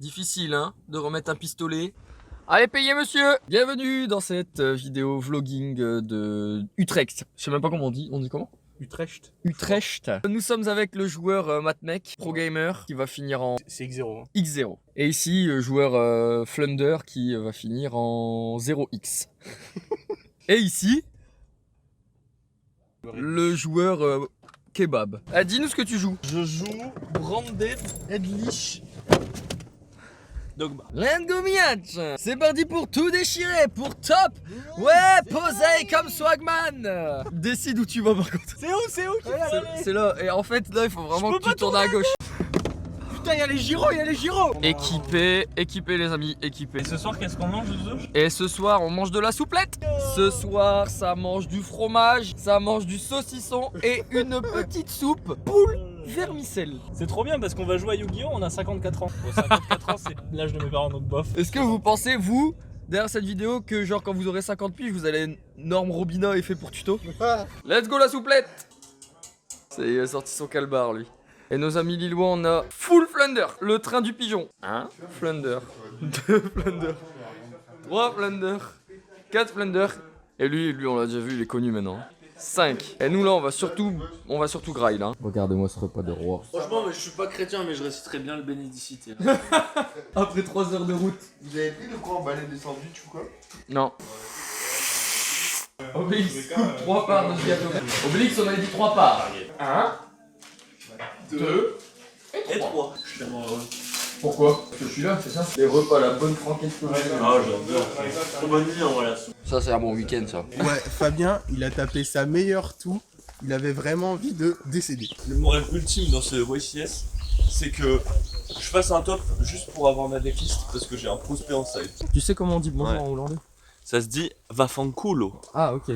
Difficile, hein, de remettre un pistolet. Allez, payez, monsieur! Bienvenue dans cette vidéo vlogging de Utrecht. Je sais même pas comment on dit comment? Utrecht. Utrecht. Nous sommes avec le joueur Matmec, pro gamer, qui va finir en C'est X0. Hein. X0. Et ici, joueur Flunder, qui va finir en 0X. Et ici, le joueur Kebab. Ah, dis-nous ce que tu joues. Je joue Branded Edlich Dogma. Let's go Miach. C'est parti pour tout déchirer, pour top. Ouais, posé comme Swagman. Décide où tu vas par contre. C'est où C'est là, et en fait là il faut vraiment que tu tournes à gauche. Putain, il y a les gyros. Équipé les amis, équipé. Et ce soir, qu'est-ce qu'on mange, Zozo? Et ce soir on mange de la souplette. Ce soir ça mange du fromage, ça mange du saucisson et une petite soupe poule vermicelle. C'est trop bien parce qu'on va jouer à Yu-Gi-Oh! On a 54 ans. Bon, 54 ans, c'est l'âge de mes parents, donc bof. Est-ce que vous pensez, vous, derrière cette vidéo, que genre quand vous aurez 50 piges, vous allez Norm Robina et fait pour tuto? Let's go la souplette. Il a sorti son calbar lui. Et nos amis lillois, on a Full Flunder, le train du pigeon. 1 Flunder, 2 Flunder, 3 Flunder, 4 Flunder. Et lui on l'a déjà vu, il est connu maintenant. 5. Et nous là on va surtout graille là. Regardez-moi ce repas de roi. Franchement, je suis pas chrétien, mais je réciterai bien le bénédicité. Après 3 heures de route. Vous avez pris de quoi emballer des sandwichs ou quoi? Non. Obélix, coupe 3 parts de ce gâteau. Obélix, on avait dit 3 parts. 1, 2 Et 3. Je suis tellement heureux. Pourquoi? Parce que je suis là, c'est ça? Les repas, la bonne franquette que Ah, j'adore. Trop bonne nuit en vrai là. Ça, c'est un bon week-end ça. Ouais, Fabien, il a tapé sa meilleure toux. Il avait vraiment envie de décéder. Mon rêve ultime dans ce YCS, c'est que je fasse un top juste pour avoir ma decklist parce que j'ai un prospect en side. Tu sais comment on dit bonjour Ouais. en hollandais? Ça se dit Vafanculo. Ah, ok.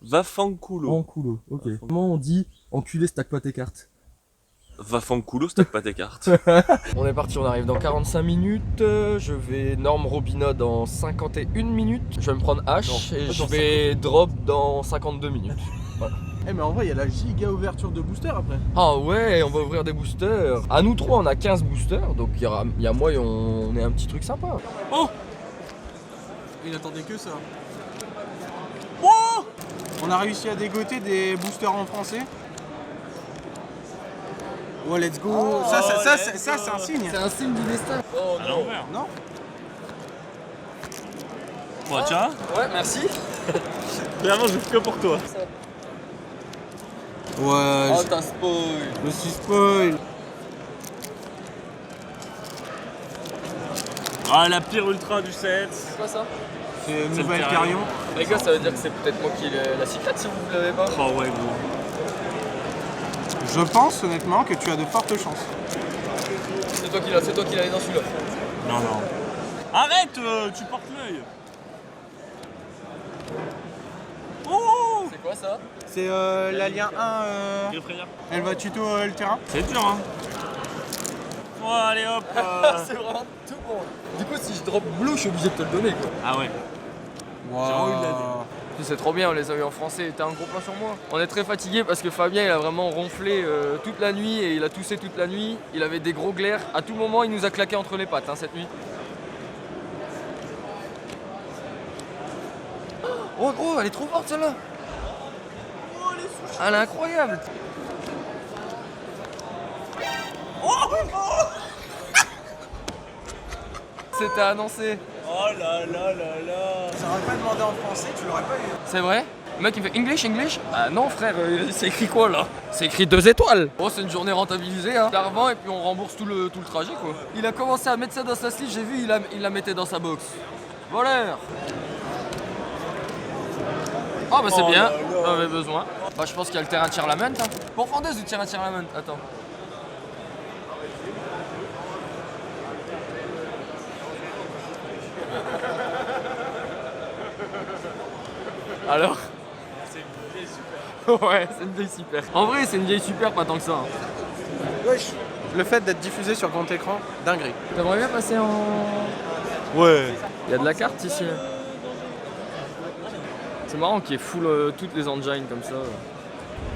Vafanculo. En coulo. Ok. Comment on dit enculé, stack pas tes cartes? Vafanculo, stack pas tes cartes. On est parti, on arrive dans 45 minutes. Je vais Norm Robina dans 51 minutes. Je vais me prendre H et je vais drop dans 52 minutes. Eh, mais en vrai, il y a la giga ouverture de booster après. Ah ouais, on va ouvrir des boosters. À nous trois, on a 15 boosters, donc il y a moyen, on est un petit truc sympa. Oh! Il attendait que ça. Oh! On a réussi à dégoter des boosters en français. Ouais, let's go. Ça, c'est un signe. C'est un signe du destin. Oh À l'envers. Non? Bon, tiens. Ouais, merci. Vraiment, je fais que pour toi. Ouais, Oh, t'as spoil. je me suis spoil. Ah, la pire ultra du set. C'est quoi ça? C'est une C'est nouvelle le carillon. Les gars, ça veut dire que c'est peut-être moi qui ai la secret si vous l'avez pas. Oh ouais, gros. Je pense honnêtement que tu as de fortes chances. C'est toi qui l'avais dans celui-là. Non. Arrête, tu portes l'œil. Oh! C'est quoi ça? C'est l'alien 1. Griffrayer. Elle va tuto le terrain. C'est dur, hein. Oh, allez hop. C'est vraiment tout bon. Du coup, si je drop blue, je suis obligé de te le donner quoi. Ah ouais. Wow. eu de la C'est trop bien, on les a eu en français. T'as un gros plan sur moi. On est très fatigué parce que Fabien il a vraiment ronflé toute la nuit et il a toussé toute la nuit. Il avait des gros glaires. À tout moment, il nous a claqué entre les pattes hein, cette nuit. Oh gros, elle est trop forte celle-là. Elle est incroyable. C'était annoncé. Oh là là là là. Ça aurait pas demandé en français, tu l'aurais pas eu. C'est vrai? Le mec il fait English? Ah non frère, c'est écrit quoi là? C'est écrit 2 étoiles. Bon c'est une journée rentabilisée hein. La revend et puis on rembourse tout le trajet quoi. Il a commencé à mettre ça dans sa sleeve, j'ai vu il la mettait dans sa box. Voleur. Ah bah c'est Oh bien, là là. on avait besoin. Bah je pense qu'il y a le terrain Tirlament hein. Pourfendeuse du terrain Tirlament, attends. Alors? C'est une vieille super. Ouais, c'est une vieille super. En vrai, c'est une vieille super, pas tant que ça. Hein. Wesh. Le fait d'être diffusé sur grand écran, dinguerie. T'aimerais bien passer en. Ouais. Il y a de la carte ici. C'est marrant qu'il y ait full toutes les engines comme ça.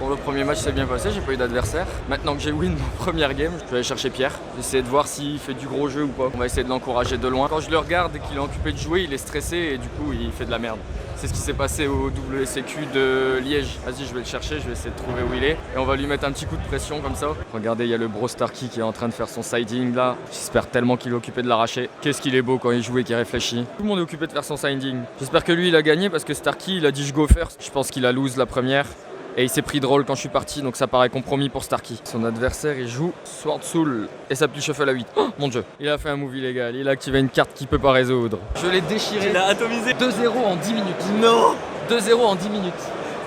Bon, le premier match s'est bien passé, j'ai pas eu d'adversaire. Maintenant que j'ai win mon première game, je vais aller chercher Pierre. J'essaie de voir s'il fait du gros jeu ou pas. On va essayer de l'encourager de loin. Quand je le regarde et qu'il est occupé de jouer, il est stressé et du coup il fait de la merde. C'est ce qui s'est passé au WSCQ de Liège. Vas-y, je vais le chercher, je vais essayer de trouver où il est. Et on va lui mettre un petit coup de pression comme ça. Regardez, il y a le bro Starkey qui est en train de faire son siding là. J'espère tellement qu'il est occupé de l'arracher. Qu'est-ce qu'il est beau quand il joue et qu'il réfléchit. Tout le monde est occupé de faire son siding. J'espère que lui il a gagné parce que Starkey il a dit je go first. Je pense qu'il a lose la première. Et il s'est pris de roll quand je suis parti, donc ça paraît compromis pour Starkey. Son adversaire, il joue Sword Soul et s'appuie shuffle à 8. Oh mon dieu, il a fait un move illégal, il a activé une carte qu'il peut pas résoudre. Je l'ai déchiré. Il a atomisé. 2-0 en 10 minutes. Non. 2-0 en 10 minutes.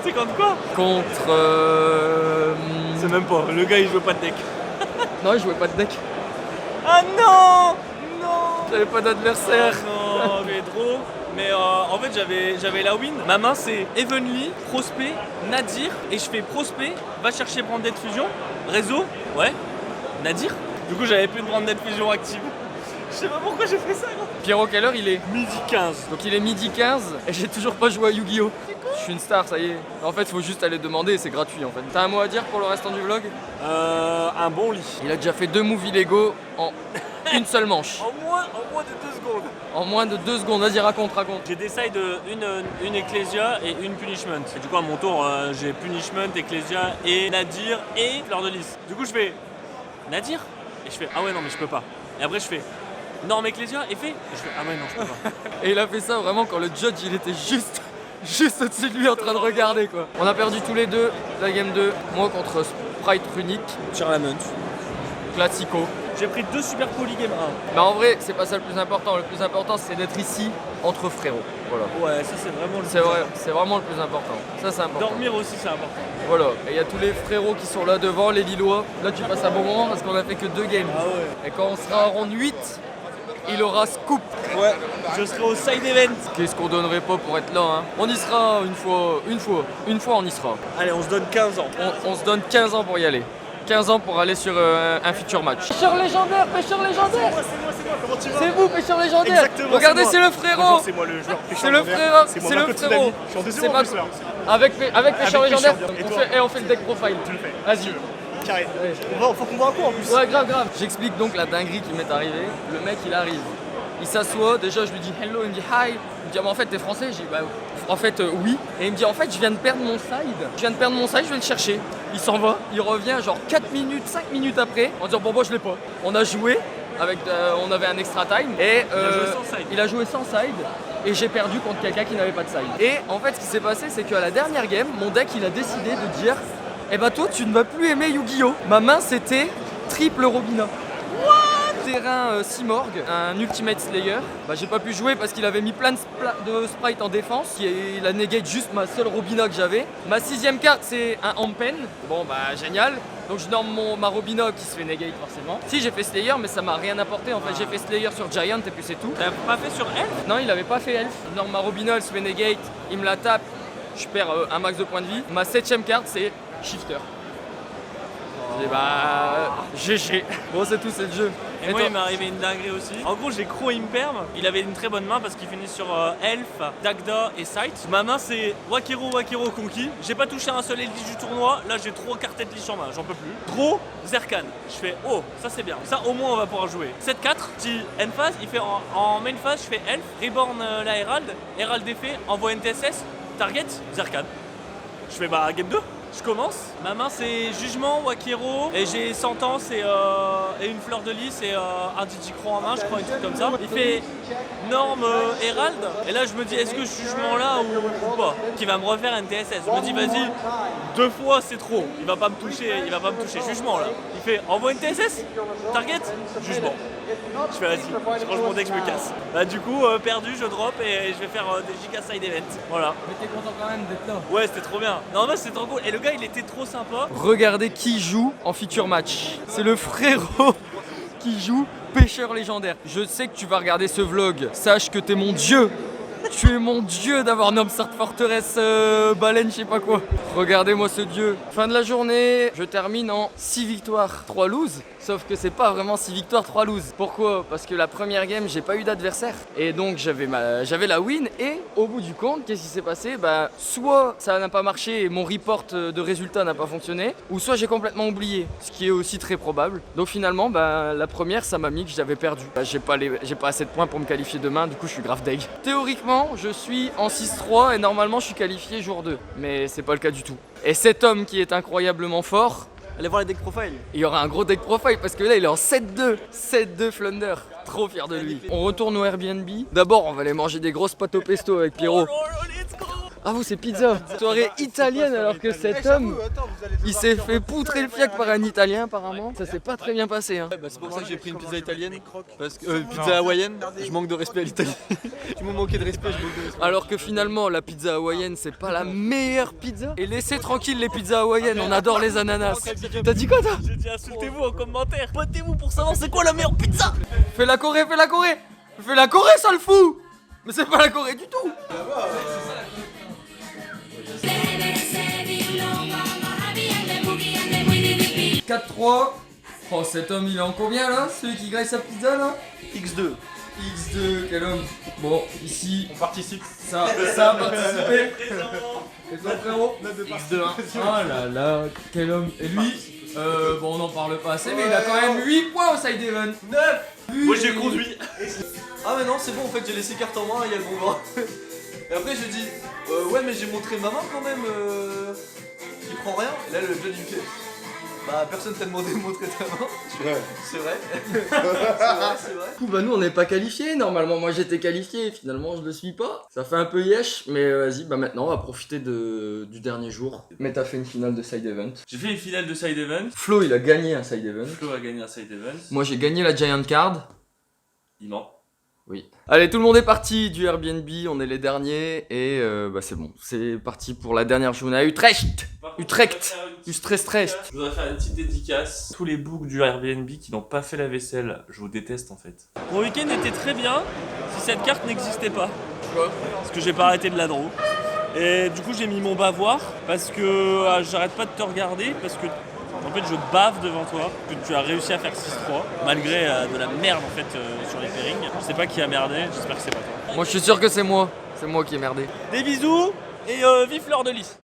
C'est contre quoi? Contre... C'est même pas, le gars il joue pas de deck. Non, il jouait pas de deck. Ah non. Non. J'avais pas d'adversaire. Non, mais trop. Mais en fait j'avais la win. Ma main c'est Evenly, Prospect, Nadir. Et je fais Prospect, va chercher Branded Fusion. Réseau, ouais. Nadir. Du coup j'avais plus de Branded Fusion active. Je sais pas pourquoi j'ai fait ça gros. Pierrot, quelle heure il est? Midi 15. Donc il est midi 15 et j'ai toujours pas joué à Yu-Gi-Oh! Je suis une star, ça y est. En fait, faut juste aller demander, c'est gratuit en fait. T'as un mot à dire pour le restant du vlog? Un bon lit. Il a déjà fait 2 moves illégaux en une seule manche. En moins de 2 secondes. En moins de 2 secondes, vas-y raconte. J'ai décide une Ecclesia et une Punishment. Et du coup à mon tour j'ai Punishment, Ecclesia et Nadir et Fleur de Lys. Du coup je fais Nadir et je fais ah ouais non mais je peux pas. Et après je fais Norme Ecclesia et fait et je fais ah ouais non je peux pas. Et il a fait ça vraiment quand le judge il était juste au-dessus de lui en train de regarder quoi. On a perdu tous les deux la game 2. Moi contre Sprite Runic, Charlament. Classico. J'ai pris 2 super poly game 1. Mais en vrai, c'est pas ça le plus important. Le plus important, c'est d'être ici entre frérots. Voilà. Ouais, ça c'est vraiment le C'est vrai, c'est vraiment le plus important. Ça, c'est important. Dormir aussi c'est important. Voilà. Et il y a tous les frérots qui sont là devant, les Lillois. Là, tu passes un bon moment parce qu'on a fait que 2 games. Ah ouais. Et quand on sera en round 8, il aura scoop. Ouais. Je serai au side event. Qu'est-ce qu'on donnerait pas pour être là, hein? On y sera une fois on y sera. Allez, on se donne 15 ans. On se donne 15 ans pour y aller. 15 ans pour aller sur un futur match. Pêcheur légendaire. C'est moi, comment tu vas? C'est vous, pêcheur légendaire. Exactement. Regardez, c'est le frérot. Bonjour, c'est moi le joueur pêcheur C'est le légendaire. frérot. C'est moi, C'est ma le petite frérot. amie. Je suis en deuxième C'est en pas- plus là. Avec pêcheur Avec légendaire. pêcheur. Et toi On fait le deck profile. Tu le fais. Vas-y. Carré. Faut qu'on voit un coup en plus. Ouais, grave. J'explique donc la dinguerie qui m'est arrivée. Le mec, il arrive. Il s'assoit. Déjà, je lui dis hello. Il me dit hi. Il me dit ah, mais en fait, t'es français? J'ai dit bah en fait, oui. Et il me dit en fait, je viens de perdre mon side. Je vais le chercher. Il s'en va. Il revient genre 4 minutes, 5 minutes après en disant bon, moi, je l'ai pas. On a joué. On avait un extra time. Et il a joué sans side. Et j'ai perdu contre quelqu'un qui n'avait pas de side. Et en fait, ce qui s'est passé, c'est qu'à la dernière game, mon deck, il a décidé de dire eh bah toi, tu ne vas plus aimer Yu-Gi-Oh! Ma main, c'était triple Robina. Terrain Simorg, un Ultimate Slayer. Bah, j'ai pas pu jouer parce qu'il avait mis plein de sprites en défense. Il a negate juste ma seule Robina que j'avais. Ma 6ème carte, c'est un Ampen. Bon, bah génial. Donc je norme ma Robina qui se fait negate forcément. Si, j'ai fait Slayer, mais ça m'a rien apporté. En fait, j'ai fait Slayer sur Giant et puis c'est tout. T'as pas fait sur Elf? Non, il avait pas fait Elf. Je norme ma Robina, elle se fait negate. Il me la tape. Je perds un max de points de vie. Ma 7ème carte, c'est Shifter. Et bah GG. Bon, c'est tout, c'est le jeu. Et moi, il m'est arrivé une dinguerie aussi. En gros, j'ai Crow Imperm. Il avait une très bonne main parce qu'il finit sur Elf, Dagda et Sight. Ma main, c'est Wakero Conquis. J'ai pas touché un seul Eldritch du tournoi. Là, j'ai 3 cartes Eldritch en main, j'en peux plus. Trop Zerkan. Je fais oh, ça c'est bien. Ça, au moins, on va pouvoir jouer. 7-4. Petit end phase, il fait en main phase, je fais Elf, Reborn la Herald. Herald effet, envoie NTSS, target, Zerkan. Je fais bah game 2. Je commence, ma main c'est Jugement, Wakero, et j'ai Sentence et une Fleur de Lys et un Digicro en main, je crois, un truc comme ça. Il fait Norme Herald, et là je me dis est-ce que Jugement là ou pas? Qui va me refaire NTSS. Je me dis vas-y, 2 fois c'est trop, il va pas me toucher, Jugement là. Il fait envoie NTSS, target, Jugement. Je fais vas-y, je range mon deck, je me casse. Bah du coup, perdu, je drop et je vais faire des giga side event. Voilà. Mais t'es content quand même d'être là. Ouais, c'était trop bien. Non, mais c'était trop cool. Et le gars, il était trop sympa. Regardez qui joue en futur match. C'est le frérot qui joue pêcheur légendaire. Je sais que tu vas regarder ce vlog. Sache que t'es mon dieu. Tu es mon dieu d'avoir nommé cette forteresse baleine, je sais pas quoi. Regardez-moi ce dieu. Fin de la journée, je termine en 6 victoires, 3 loses. Sauf que c'est pas vraiment 6 victoires, 3 loses. Pourquoi? Parce que la première game, j'ai pas eu d'adversaire. Et donc j'avais la win. Et au bout du compte, qu'est-ce qui s'est passé? Bah, soit ça n'a pas marché et mon report de résultat n'a pas fonctionné, ou soit j'ai complètement oublié, ce qui est aussi très probable. Donc finalement, bah, la première, ça m'a mis que j'avais perdu. Bah, j'ai pas assez de points pour me qualifier demain, du coup je suis grave deg. Théoriquement, je suis en 6-3 et normalement je suis qualifié jour 2. Mais c'est pas le cas du tout. Et cet homme qui est incroyablement fort, Allez voir les deck profile. il y aura un gros deck profile parce que là il est en 7-2. 7-2 Flunder. Trop fier de lui. On retourne au Airbnb. D'abord on va aller manger des grosses pâtes au pesto avec Pierrot. Ah vous c'est pizza. Soirée italienne alors que cet homme, il s'est fait poutrer le fiac par un italien apparemment. Ça s'est pas très bien passé hein. Bah c'est pour ça que j'ai pris une pizza italienne, parce que pizza hawaïenne, je manque de respect à l'Italie. Tu m'as manqué de respect, je manque de respect. Alors que finalement la pizza hawaïenne c'est pas la meilleure pizza. Et laissez tranquille les pizzas hawaïennes, on adore les ananas. T'as dit quoi toi? J'ai dit insultez-vous en commentaire. Votez-vous pour savoir c'est quoi la meilleure pizza. Fais la Corée, fais la Corée. Fais la Corée, ça le fout. Mais c'est pas la Corée du tout. 4-3. Oh cet homme il est en combien là? Celui qui graille sa pizza là? X2. X2, quel homme. Bon, ici, On participe. ça a participé. Et toi frérot? X2 1. Oh là là, quel homme. Et lui, bon on n'en parle pas assez, mais il a quand même 8 points au side event. 9. Moi j'ai conduit. Ah mais non c'est bon en fait j'ai laissé carte en main, il y a le bon vin. Et après je dis ouais mais j'ai montré ma main quand même qui prend rien. Et là le judge il me fait bah personne t'a demandé de montrer ta main. C'est vrai. C'est vrai. Du coup bah nous on n'est pas qualifiés, normalement moi j'étais qualifié, finalement je le suis pas. Ça fait un peu yesh, mais vas-y bah maintenant on va profiter du dernier jour. Mais t'as fait une finale de side event. J'ai fait une finale de side event. Flo il a gagné un side event. Flo a gagné un side event. Moi j'ai gagné la Giant Card. Il ment. Oui. Allez, tout le monde est parti du Airbnb, on est les derniers et bah c'est bon, c'est parti pour la dernière journée à Utrecht. Utrecht. Utrecht. Je voudrais faire une petite dédicace. Tous les books du Airbnb qui n'ont pas fait la vaisselle, je vous déteste en fait. Mon week-end était très bien si cette carte n'existait pas. Pourquoi? Parce que j'ai pas arrêté de la draw. Et du coup j'ai mis mon bavoir parce que j'arrête pas de te regarder parce que en fait je bave devant toi que tu as réussi à faire 6-3 malgré de la merde en fait sur les pairings. Je sais pas qui a merdé, j'espère que c'est pas toi. Moi je suis sûr que c'est moi qui ai merdé. Des bisous et vive Fleur de Lys.